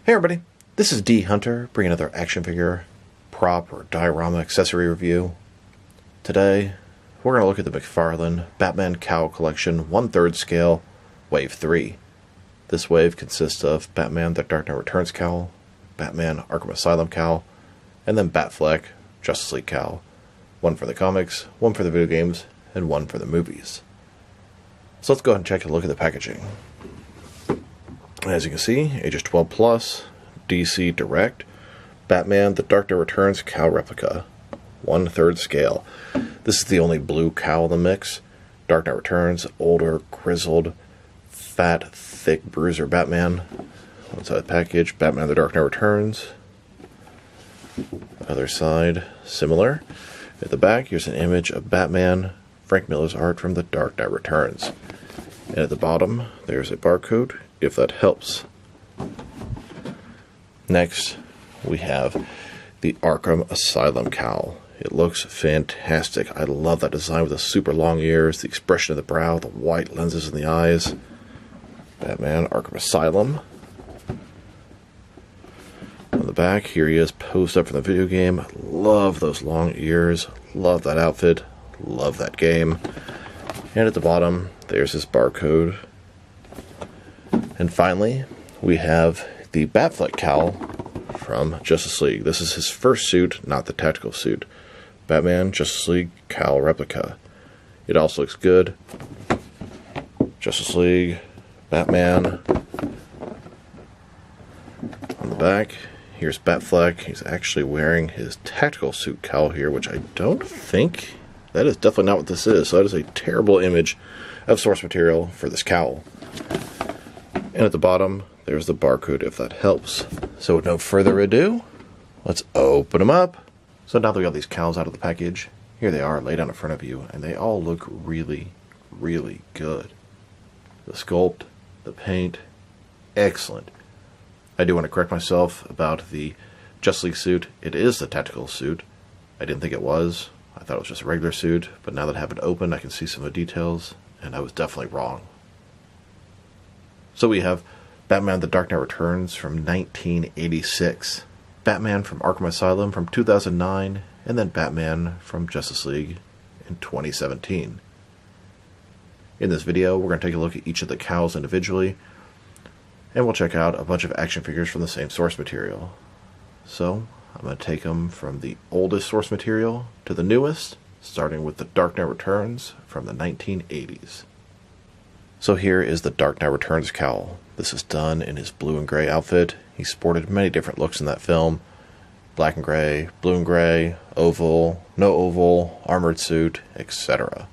Hey everybody, this is D Hunter, bringing another action figure, prop, or diorama accessory review. Today, we're going to look at the McFarlane Batman Cowl Collection 1/3 scale, Wave 3. This wave consists of Batman The Dark Knight Returns Cowl, Batman Arkham Asylum Cowl, and then Batfleck Justice League Cowl. One for the comics, one for the video games, and one for the movies. So let's go ahead and take a look at the packaging. As you can see, ages 12 plus, DC Direct, Batman The Dark Knight Returns Cowl Replica, 1/3 scale. This is the only blue cowl in the mix. Dark Knight Returns, older, grizzled, fat, thick bruiser Batman. One side of the package, Batman The Dark Knight Returns. Other side, similar. At the back, here's an image of Batman, Frank Miller's art from The Dark Knight Returns. And at the bottom, there's a barcode, if that helps. Next, we have the Arkham Asylum Cowl. It looks fantastic. I love that design with the super long ears, the expression of the brow, the white lenses in the eyes. Batman Arkham Asylum. On the back, here he is posed up for the video game. Love those long ears. Love that outfit. Love that game. And at the bottom, there's his barcode. And finally, we have the Batfleck cowl from Justice League. This is his first suit, not the tactical suit. Batman Justice League Cowl Replica. It also looks good. Justice League, Batman. On the back, here's Batfleck. He's actually wearing his tactical suit cowl here, which I don't think... That is definitely not what this is. So that is a terrible image of source material for this cowl. And at the bottom, there's the barcode, if that helps. So with no further ado, let's open them up. So now that we got these cowls out of the package, here they are laid out in front of you, and they all look really, really good. The sculpt, the paint, excellent. I do want to correct myself about the Justice League suit. It is the tactical suit. I didn't think it was. I thought it was just a regular suit, but now that I have it open, I can see some of the details, and I was definitely wrong. So we have Batman The Dark Knight Returns from 1986, Batman from Arkham Asylum from 2009, and then Batman from Justice League in 2017. In this video, we're going to take a look at each of the cowls individually, and we'll check out a bunch of action figures from the same source material. So, I'm going to take them from the oldest source material to the newest, starting with The Dark Knight Returns from the 1980s. So here is the Dark Knight Returns cowl. This is done in his blue and gray outfit. He sported many different looks in that film. Black and gray, blue and gray, oval, no oval, armored suit, etc.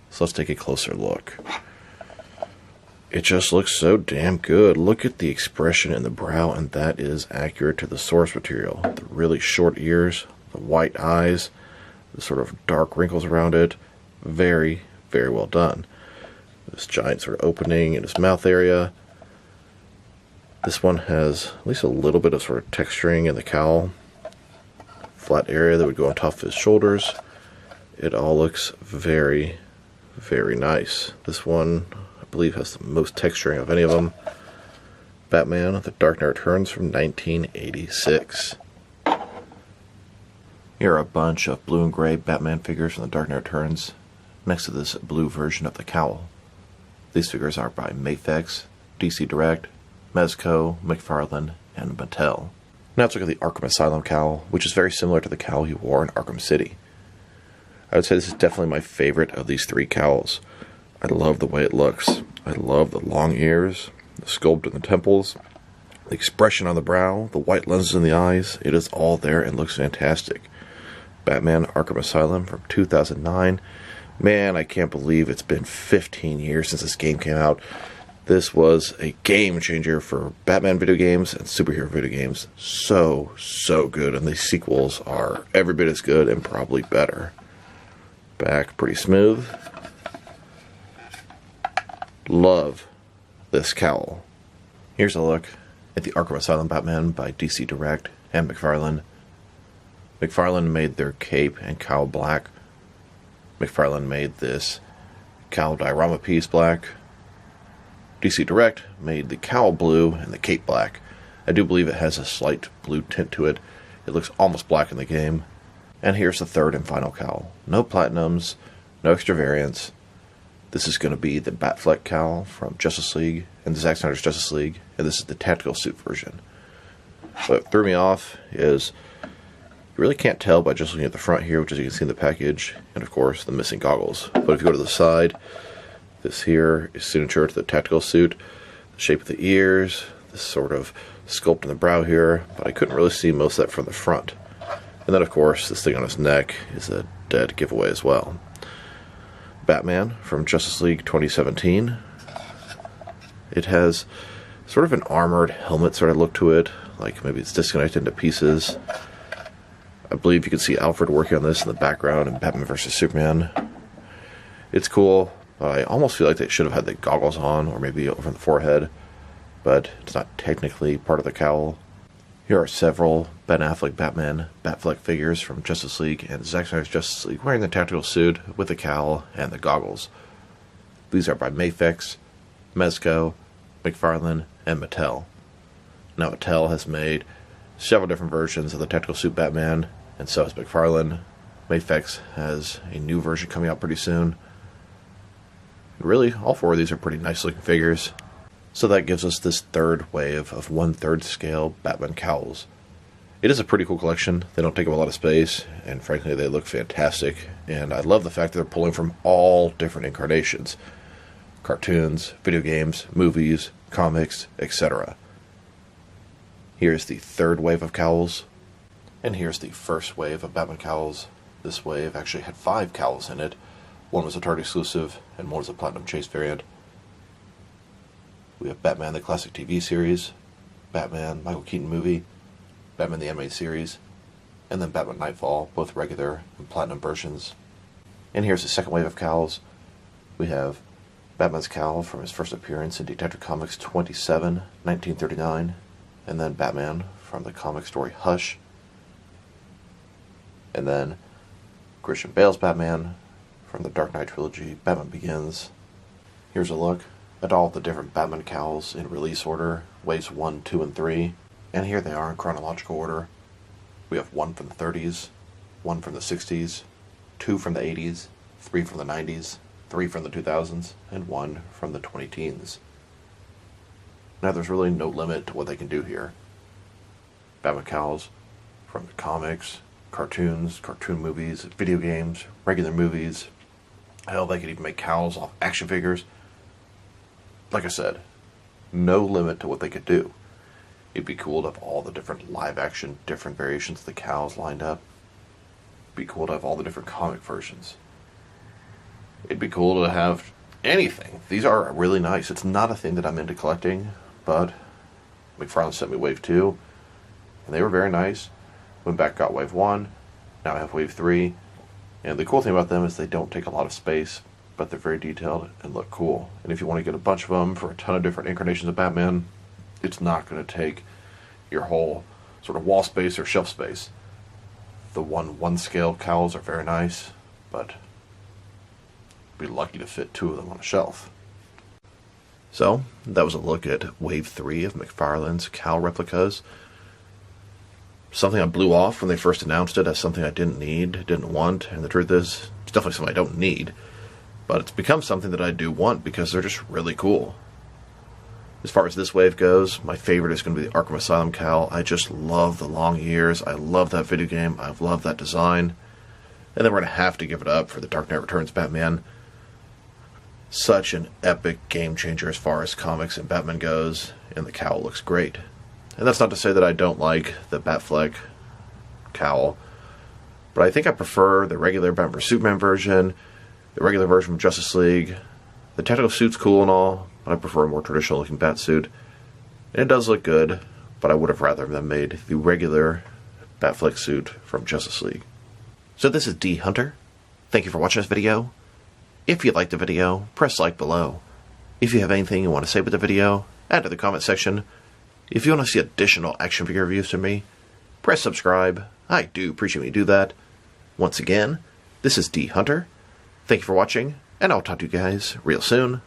So let's take a closer look. It just looks so damn good. Look at the expression in the brow, and that is accurate to the source material. The really short ears, the white eyes, the sort of dark wrinkles around it. Very, very well done. This giant sort of opening in his mouth area. This one has at least a little bit of sort of texturing in the cowl. Flat area that would go on top of his shoulders. It all looks very, very nice. This one, I believe, has the most texturing of any of them. Batman The Dark Knight Returns from 1986. Here are a bunch of blue and gray Batman figures from The Dark Knight Returns next to this blue version of the cowl. These figures are by Mafex, DC Direct, Mezco, McFarlane, and Mattel. Now let's look at the Arkham Asylum cowl, which is very similar to the cowl he wore in Arkham City. I would say this is definitely my favorite of these three cowls. I love the way it looks. I love the long ears, the sculpt in the temples, the expression on the brow, the white lenses in the eyes. It is all there and looks fantastic. Batman Arkham Asylum from 2009. Man, I can't believe it's been 15 years since this game came out. This was a game changer for Batman video games and superhero video games. So, so good. And the sequels are every bit as good and probably better. Back pretty smooth. Love this cowl. Here's a look at the Arkham Asylum Batman by DC Direct and McFarlane. McFarlane made their cape and cowl black. McFarlane made this cowl diorama piece black. DC Direct made the cowl blue and the cape black. I do believe it has a slight blue tint to it. It looks almost black in the game. And here's the third and final cowl. No platinums, no extra variants. This is going to be the Batfleck cowl from Justice League and the Zack Snyder's Justice League, and this is the tactical suit version. What threw me off is you really can't tell by just looking at the front here, which as you can see in the package, and of course the missing goggles. But if you go to the side, this here is signature to the tactical suit, the shape of the ears, this sort of sculpt in the brow here, but I couldn't really see most of that from the front. And then of course this thing on his neck is a dead giveaway as well. Batman from Justice League 2017. It has sort of an armored helmet sort of look to it, like maybe it's disconnected into pieces. I believe you can see Alfred working on this in the background in Batman vs. Superman. It's cool, but I almost feel like they should have had the goggles on, or maybe over the forehead, but it's not technically part of the cowl. Here are several Ben Affleck Batman Batfleck figures from Justice League and Zack Snyder's Justice League wearing the tactical suit with the cowl and the goggles. These are by Mafex, Mezco, McFarlane, and Mattel. Now Mattel has made several different versions of the tactical suit Batman, and so has McFarlane. Mafex has a new version coming out pretty soon. Really, all four of these are pretty nice looking figures. So that gives us this third wave of 1/3 scale Batman cowls. It is a pretty cool collection. They don't take up a lot of space, and frankly they look fantastic. And I love the fact that they're pulling from all different incarnations. Cartoons, video games, movies, comics, etc. Here's the third wave of cowls. And here's the first wave of Batman cowls. This wave actually had 5 cowls in it. One was a Target exclusive, and one was a Platinum Chase variant. We have Batman the Classic TV series, Batman Michael Keaton movie, Batman the Animated Series, and then Batman Nightfall, both regular and Platinum versions. And here's the second wave of cowls. We have Batman's cowl from his first appearance in Detective Comics 27, 1939, and then Batman from the comic story Hush, and then Christian Bale's Batman from the Dark Knight trilogy, Batman Begins. Here's a look at all the different Batman cowls in release order, waves 1, 2, and 3, and here they are in chronological order. We have 1 from the 30s, 1 from the 60s, 2 from the 80s, 3 from the 90s, 3 from the 2000s, and 1 from the 2010s. Now there's really no limit to what they can do here. Batman cowls from the comics, cartoons, cartoon movies, video games, regular movies. Hell, they could even make cowls off action figures. Like I said, no limit to what they could do. It'd be cool to have all the different live action, different variations of the cowls lined up. It'd be cool to have all the different comic versions. It'd be cool to have anything. These are really nice. It's not a thing that I'm into collecting, but McFarlane sent me Wave 2, and they were very nice. Went back, got Wave 1, now I have Wave 3, and the cool thing about them is they don't take a lot of space, but they're very detailed and look cool. And if you want to get a bunch of them for a ton of different incarnations of Batman, it's not going to take your whole sort of wall space or shelf space. The 1/1 scale cowls are very nice, but be lucky to fit 2 of them on a shelf. So, that was a look at Wave 3 of McFarlane's Cowl Replicas. Something I blew off when they first announced it as something I didn't need, didn't want, and the truth is, it's definitely something I don't need. But it's become something that I do want because they're just really cool. As far as this wave goes, my favorite is going to be the Arkham Asylum cowl. I just love the long ears. I love that video game. I love that design. And then we're going to have to give it up for the Dark Knight Returns Batman. Such an epic game changer as far as comics and Batman goes, and the cowl looks great. And that's not to say that I don't like the Batfleck cowl, but I think I prefer the regular Batman vs. Superman version, the regular version from Justice League. The tactical suit's cool and all, but I prefer a more traditional looking bat suit. And it does look good, but I would have rather them made the regular Batfleck suit from Justice League. So this is D Hunter. Thank you for watching this video. If you liked the video, press like below. If you have anything you want to say with the video, add to the comment section. If you want to see additional action figure reviews from me, press subscribe. I do appreciate when you do that. Once again, this is D Hunter. Thank you for watching, and I'll talk to you guys real soon.